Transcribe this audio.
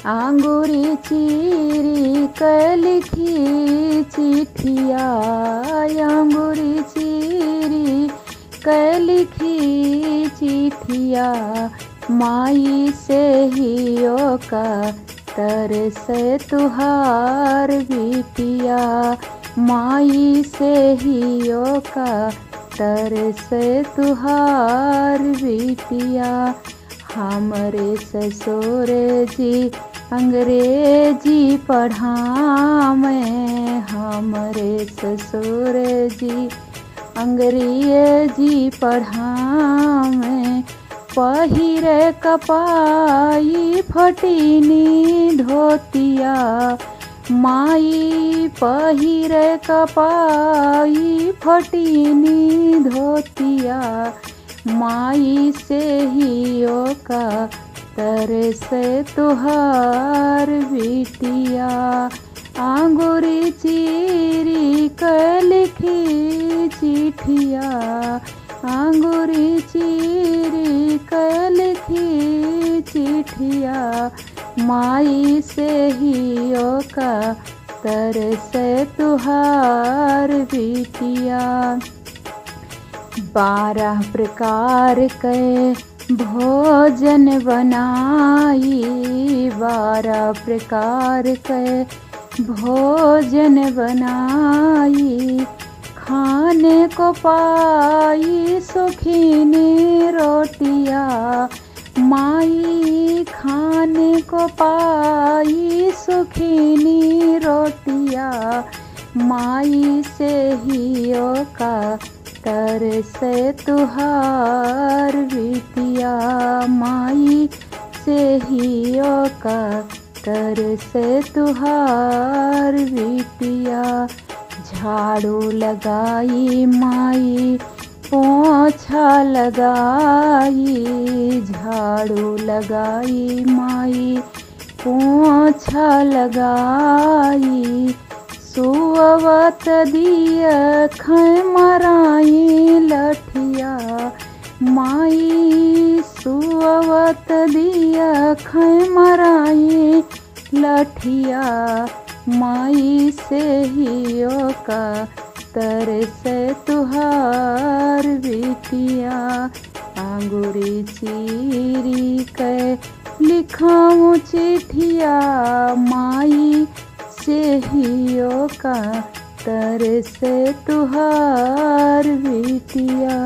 आंगुरी चीरी क लिखी चिठिया, आंगुरी चीरी क लिखी चिठिया, माई से हियो का तरसे तुहार बिटिया, माई से हियो का तरसे तुहार बिटिया। हमरे ससुर जी अंग्रेजी पढ़ावे, हमरे ससुर जी अंग्रेजी पढ़ावे, पहिरे कपाई फटीनी धोतिया, माई पहिरे कपाई फटीनी धोतिया, माई से हियो का तरसे तुहार बिटिया। आंगुरी चीरी क लिखी चिठिया, आंगुरी चीरी क लिखी चिठिया, माई से हियो का तरसे तुहार बिटिया। 12 प्रकार के भोजन बनाई, 12 प्रकार के भोजन बनाई, खाने को पाई सुखीनी रोटिया, माई खाने को पाई सुखीनी रोटिया, माई से हियो का तरसे तुहार बिटिया, माई से हियो का तरसे तुहार बिटिया। झाड़ू लगाई माई पोछा लगाई, झाड़ू लगाई माई पोछा लगाई, सुअवत दिया खमराई लठिया, माई सुअवत दिया खमराई लठिया, माई से हियो का तरसे तुहार बिटिया। आंगुरी चीरी के लिखाऊं चिठिया, माई से हियो का तरसे तुहार बिटिया।